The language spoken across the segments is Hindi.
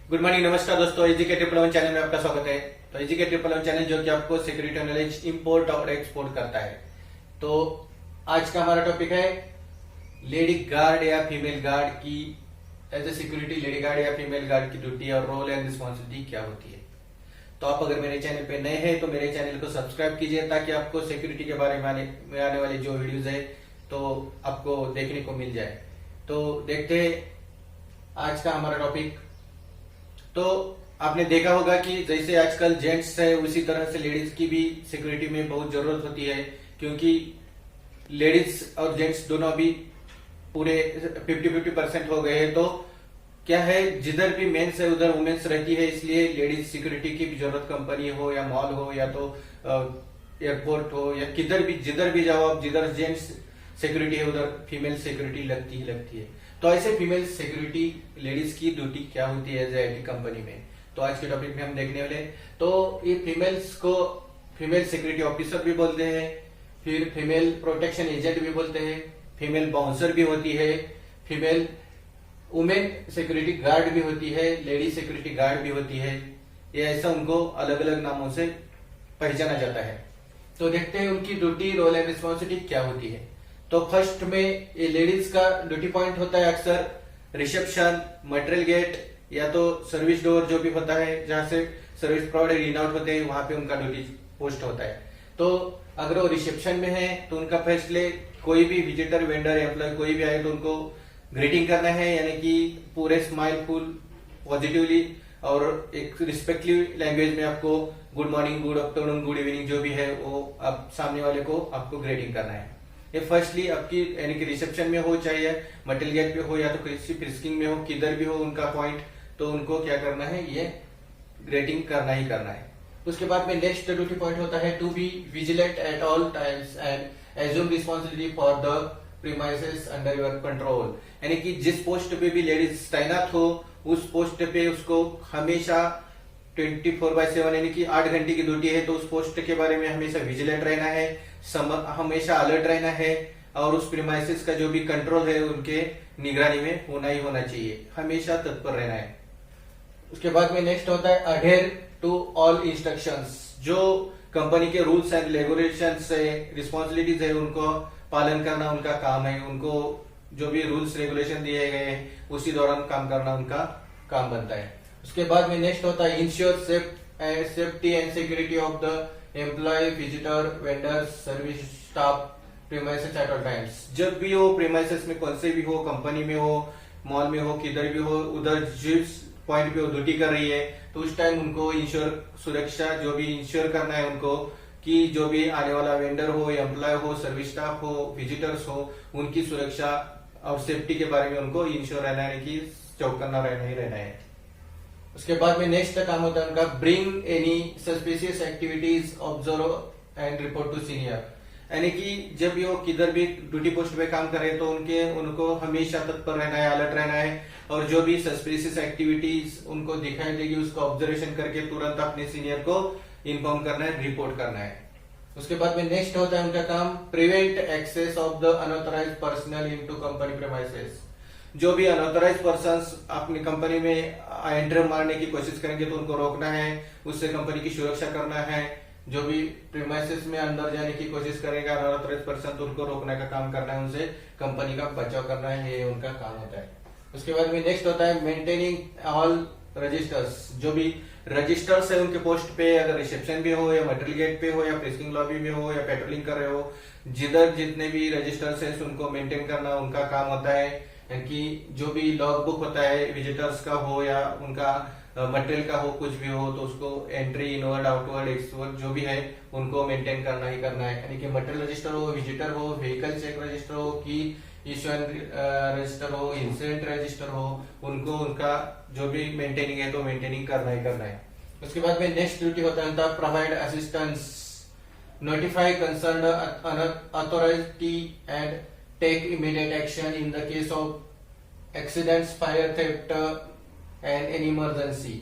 गुड मॉर्निंग, नमस्कार दोस्तों। एजीके 111 चैनल में आपका स्वागत है। तो एजीके 111 चैनल जो कि आपको सिक्योरिटी नॉलेज इंपोर्ट और एक्सपोर्ट करता है। तो आज का हमारा टॉपिक है लेडी गार्ड या फीमेल गार्ड की as a security lady guard या फीमेल गार्ड की ड्यूटी और रोल एंड रिस्पॉन्सिबिलिटी क्या होती है। तो आप अगर मेरे चैनल पे नए हैं तो मेरे चैनल को सब्सक्राइब कीजिए ताकि आपको सिक्योरिटी के बारे में आने वाली जो वीडियोज है तो आपको देखने को मिल जाए। तो देखते हैं आज का हमारा टॉपिक। तो आपने देखा होगा कि जैसे आजकल जेंट्स है उसी तरह से लेडीज की भी सिक्योरिटी में बहुत जरूरत होती है, क्योंकि लेडीज और जेंट्स दोनों भी पूरे 50-50% हो गए हैं। तो क्या है, जिधर भी मेंस है उधर वुमेन्स रहती है, इसलिए लेडीज सिक्योरिटी की भी जरूरत, कंपनी हो या मॉल हो या तो एयरपोर्ट हो या किधर भी जिधर भी जाओ आप, जिधर जेंट्स सिक्योरिटी है उधर फीमेल सिक्योरिटी लगती है। तो ऐसे फीमेल सिक्योरिटी लेडीज की ड्यूटी क्या होती है एज आईटी कंपनी में, तो आज के टॉपिक में हम देखने वाले। तो ये फीमेल्स को फीमेल सिक्योरिटी ऑफिसर भी बोलते हैं, फिर फीमेल प्रोटेक्शन एजेंट भी बोलते हैं, फीमेल बाउंसर भी होती है, फीमेल वुमेन सिक्योरिटी गार्ड भी होती है, लेडी सिक्योरिटी गार्ड भी होती है। ये ऐसा उनको अलग अलग नामों से पहचाना जाता है। तो देखते हैं उनकी ड्यूटी, रोल एंड रिस्पॉन्सिबिलिटी क्या होती है। तो फर्स्ट में ये लेडीज का ड्यूटी पॉइंट होता है अक्सर रिसेप्शन, मटेरियल गेट या तो सर्विस डोर जो भी होता है, जहां से सर्विस प्रोवाइडर इन आउट होते हैं, वहां पे उनका ड्यूटी पोस्ट होता है। तो अगर वो रिसेप्शन में है तो उनका फर्स्टली कोई भी विजिटर, वेंडर, एम्प्लॉय कोई भी आए तो उनको ग्रीटिंग करना है, यानी कि पूरे स्माइल फुल पॉजिटिवली और एक रिस्पेक्टफुल लैंग्वेज में आपको good morning, good afternoon, good evening जो भी है वो आप सामने वाले को आपको ग्रीटिंग करना है। ये फर्स्टली आपकी यानी कि रिसेप्शन में हो, चाहे मटेरियल गेट पे हो या तो किसी फ्रिस्किंग में हो, किधर भी हो उनका पॉइंट, तो उनको क्या करना है, ये ग्रीटिंग करना ही करना है। उसके बाद में नेक्स्ट ड्यूटी पॉइंट होता है to be vigilant at all times and assume responsibility for the premises under your control. यानी कि जिस पोस्ट पे भी लेडीज तैनात हो उस पोस्ट पे उसको हमेशा 24/7 यानी कि 8 घंटे की ड्यूटी है, तो उस पोस्ट के बारे में हमेशा विजिलेंट रहना है, हमेशा अलर्ट रहना है, और उस प्रीमाइसेस का जो भी कंट्रोल है उनके निगरानी में होना ही होना चाहिए, हमेशा तत्पर रहना है। उसके बाद में नेक्स्ट होता है अडेयर टू ऑल इंस्ट्रक्शंस। जो कंपनी के रूल्स एंड रेगुलेशंस है, रिस्पॉन्सिबिलिटीज है, उनको पालन करना उनका काम है। उनको जो भी रूल्स रेगुलेशन दिए गए हैं उसी दौरान काम करना उनका काम बनता है। उसके बाद में नेक्स्ट होता है ensure safety and security of the employee, visitor, vendor, service staff premises at all times. जब भी हो प्रीमाइसेस में, कौन से भी हो, कंपनी में हो, मॉल में हो, किधर भी हो, उधर जिस पॉइंट पे वो ड्यूटी कर रही है तो उस टाइम उनको सुरक्षा जो भी इंश्योर करना है उनको, कि जो भी आने वाला वेंडर हो, एम्प्लॉय हो, सर्विस स्टाफ हो, विजिटर्स हो, उनकी सुरक्षा और सेफ्टी के बारे में उनको इंश्योर रहना है कि चौकन्ना रहना ही रहना है। उसके बाद में नेक्स्ट काम होता है उनका bring any suspicious activities, observe and report to senior. यानी कि जब भी वो किधर भी ड्यूटी पोस्ट पे काम करे तो उनको हमेशा तत्पर रहना है, अलर्ट रहना है, और जो भी सस्पिशियस एक्टिविटीज उनको दिखाई देगी उसको ऑब्जर्वेशन करके तुरंत अपने सीनियर को इन्फॉर्म करना है, रिपोर्ट करना है। उसके बाद में नेक्स्ट होता है उनका काम prevent access of the unauthorised personnel into company premises. जो भी अनऑथराइज पर्संस अपनी कंपनी में एंटर मारने की कोशिश करेंगे तो उनको रोकना है, उससे कंपनी की सुरक्षा करना है। जो भी प्रीमाइसेस में अंदर जाने की कोशिश करेगा अनऑथराइज पर्सन तो उनको रोकने का काम करना है, उनसे कंपनी का बचाव करना है, ये उनका काम होता है। उसके बाद में नेक्स्ट होता है मेंटेनिंग ऑल रजिस्टर्स। जो भी रजिस्टर्स है उनके पोस्ट पे, अगर रिसेप्शन भी हो या मटेरियल गेट पे हो या फ्रिस्किंग लॉबी में हो या पेट्रोलिंग कर रहे हो, जिधर जितने भी रजिस्टर्स है उनको मेंटेन करना उनका काम होता है। कि जो भी लॉग बुक होता है विजिटर्स का हो या उनका मटेरियल का हो, कुछ भी हो, तो उसको एंट्री, इनवर्ड, आउटवर्ड, एक्सवर्ड जो भी है उनको मेंटेन करना ही करना है। यानी कि मटेरियल रजिस्टर हो, विजिटर हो, व्हीकल चेक रजिस्टर हो, की इश्यूएंस रजिस्टर हो, इंसिडेंट रजिस्टर हो, उनको उनका जो भी मेंटेनिंग है तो मेंटेनिंग करना ही करना है। उसके बाद में नेक्स्ट ड्यूटी होता है provide assistance, notify concern authority and take immediate action in the case of accidents, fire, theft and any emergency.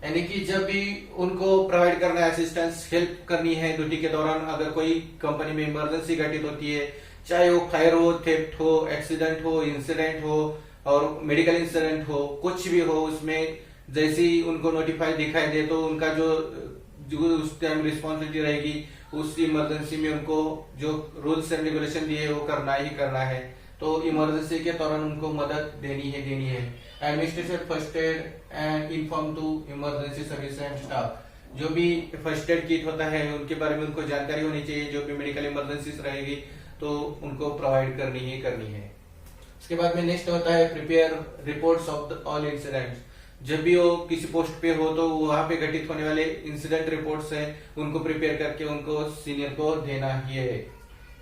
यानी कि जब भी उनको प्रोवाइड करना है असिस्टेंस, हेल्प करनी है ड्यूटी के दौरान, अगर कोई कंपनी में इमरजेंसी घटित होती है, चाहे वो फायर हो, थेफ्ट हो, एक्सीडेंट हो, इंसिडेंट हो और मेडिकल इंसिडेंट हो, कुछ भी हो, उसमें जैसे ही उनको नोटिफाई दिखाई दे तो उनका जो उस टाइम रिस्पॉन्सिबिलिटी रहेगी, उस इमरजेंसी में उनको जो रूल्स एंड रेगुलेशन दिए वो करना ही करना है। तो इमरजेंसी के दौरान उनको मदद देनी है। Administration first aid and inform to emergency service and staff. जो भी फर्स्ट एड किट होता है उनके बारे में उनको जानकारी होनी चाहिए। जो भी मेडिकल इमरजेंसीज रहेगी तो उनको प्रोवाइड करनी है। उसके बाद में नेक्स्ट होता है prepare reports of all incidents. जब भी वो किसी पोस्ट पे हो तो वहां पे घटित होने वाले इंसिडेंट रिपोर्ट्स है उनको प्रिपेयर करके उनको सीनियर को देना ही है।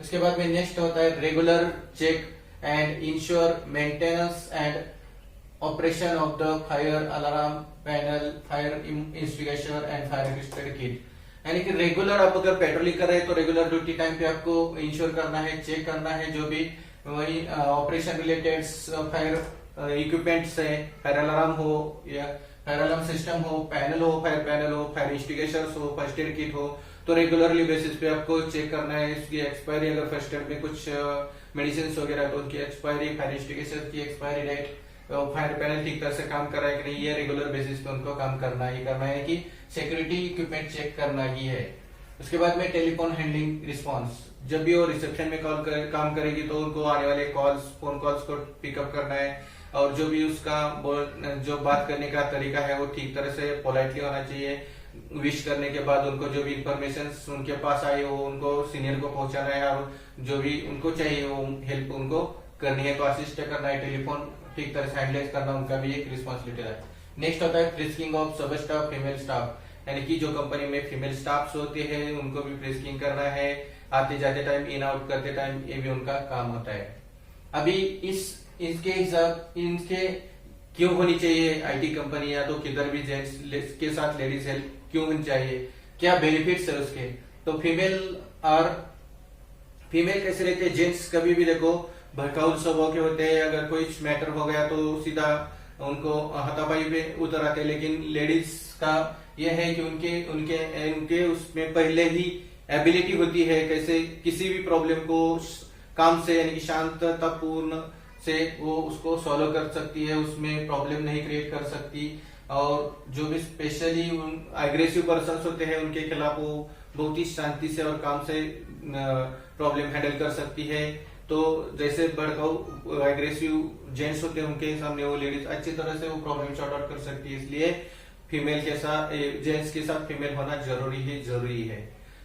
उसके बाद में नेक्स्ट होता है regular check and ensure maintenance and operation of the fire alarm panel, fire instigation and fire extinguisher kit. यानी कि रेगुलर आप अगर पेट्रोलिंग कर रहे हैं तो रेगुलर ड्यूटी टाइम पे आपको इंश्योर करना है, चेक करना है जो भी वही ऑपरेशन रिलेटेड फायर इक्विपमेंट्स है, फायर अलार्म हो या फायर अलार्म सिस्टम हो, पैनल हो, फायर इंस्टिगेशंस हो, फर्स्ट एड किट हो, तो रेगुलरली बेसिस पे आपको चेक करना है। इसकी एक्सपायरी, अगर फर्स्ट एड में कुछ मेडिसिन वगैरह तो उनकी एक्सपायरी, फायर इंस्टिगेशन की एक्सपायरी डेट, फायर पैनल ठीक तरह से काम कर रहा है कि नहीं, ये रेगुलर बेसिस पे उनको काम करना है कि सिक्योरिटी इक्विपमेंट चेक करना ही है। उसके बाद में टेलीफोन हैंडलिंग रिस्पॉन्स। जब भी वो रिसेप्शन में काम करेगी तो उनको आने वाले फोन कॉल्स को पिकअप करना है और जो भी उसका जो बात करने का तरीका है वो ठीक तरह से पोलाइटली होना चाहिए। विश करने के बाद उनको जो भी इंफॉर्मेशन उनके पास आई वो उनको सीनियर को पहुंचाना है और जो भी उनको चाहिए वो हेल्प उनको करनी है, तो असिस्ट करना है, टेलीफोन ठीक तरह से हैंडल करना उनका भी एक रिस्पॉन्सिबिलिटी है। नेक्स्ट होता है फ्रिस्किंग ऑफ सब स्टाफ, फीमेल स्टाफ। यानी कि जो कंपनी में फीमेल स्टाफ होते हैं उनको भी फ्रिस्किंग करना है, आते जाते टाइम, इन आउट करते टाइम, ये भी उनका काम होता है। अभी इसके हिसाब इनके क्यों होनी चाहिए आईटी कंपनी या तो किधर भी जेंट्स के साथ लेडीज हेल्प क्यों होनी चाहिए, क्या बेनिफिट्स है उसके। तो फीमेल कैसे रहते हैं, जेंट्स कभी भी देखो भड़काऊ स्वभाव के होते हैं, अगर कोई मैटर हो गया तो सीधा उनको हाथापाई पे उतर आते हैं। लेकिन लेडीज का यह है कि उनके उसमें पहले ही एबिलिटी होती है कैसे किसी भी प्रॉब्लम को काम से यानी कि शांततापूर्ण से वो उसको सॉल्व कर सकती है, उसमें प्रॉब्लम नहीं क्रिएट कर सकती। और जो भी स्पेशली एग्रेसिव पर्सन होते हैं उनके खिलाफ वो बहुत ही शांति से और काम से प्रॉब्लम हैंडल कर सकती है। तो जैसे भड़काऊ एग्रेसिव जेंट्स होते हैं उनके सामने वो लेडीज अच्छी तरह से वो प्रॉब्लम सॉर्ट आउट कर सकती है। इसलिए फीमेल के साथ जेंट्स के साथ फीमेल होना जरूरी है।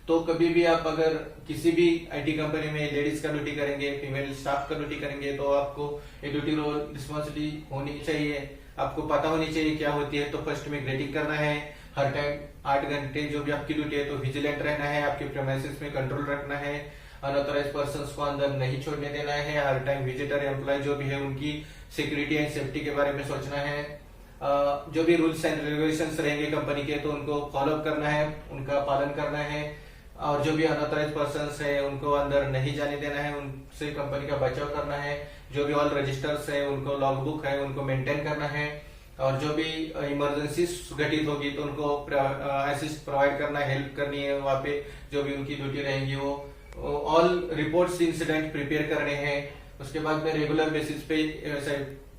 तो कभी भी आप अगर किसी भी आईटी कंपनी में लेडीज का ड्यूटी करेंगे, फीमेल स्टाफ का ड्यूटी करेंगे तो आपको ये ड्यूटी रोल रिस्पॉन्सिबिलिटी होनी चाहिए, आपको पता होनी चाहिए क्या होती है। तो फर्स्ट में ग्रेडिंग करना है, हर टाइम 8 घंटे जो भी आपकी ड्यूटी है तो विजिलेंट रहना है, आपके प्रीमाइसेस में कंट्रोल रखना है, अनऑथराइज पर्संस को अंदर नहीं छोड़ने देना है, हर टाइम विजिटर एम्प्लॉय जो भी है उनकी सिक्योरिटी एंड सेफ्टी के बारे में सोचना है। जो भी रूल्स एंड रेगुलेशंस रहेंगे कंपनी के तो उनको फॉलो करना है, उनका पालन करना है। और जो भी अनऑथराइज पर्संस है उनको अंदर नहीं जाने देना है, उनसे कंपनी का बचाव करना है। जो भी ऑल रजिस्टर्स है उनको लॉगबुक है उनको मेंटेन करना है। और जो भी इमरजेंसी घटित होगी तो उनको असिस्ट प्रोवाइड करना, हेल्प करनी है, वहाँ पे जो भी उनकी ड्यूटी रहेंगी वो ऑल रिपोर्ट्स इंसिडेंट प्रिपेयर करने हैं। उसके बाद में रेगुलर बेसिस पे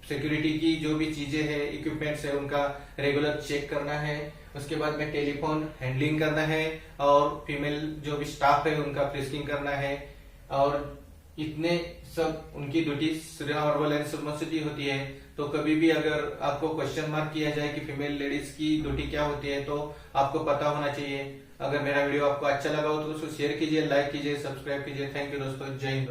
सिक्योरिटी की जो भी चीजें हैं, इक्विपमेंट्स है, उनका रेगुलर चेक करना है। उसके बाद में टेलीफोन हैंडलिंग करना है और फीमेल जो भी स्टाफ है उनका फ्रिस्किंग करना है। और इतने सब उनकी ड्यूटी नॉर्मल एंड सिम्पलिसिटी होती है। तो कभी भी अगर आपको क्वेश्चन मार्क किया जाए कि फीमेल लेडीज की ड्यूटी क्या होती है तो आपको पता होना चाहिए। अगर मेरा वीडियो आपको अच्छा लगा हो तो उसको शेयर कीजिए, लाइक कीजिए, सब्सक्राइब कीजिए। थैंक यू दोस्तों, जय हिंद।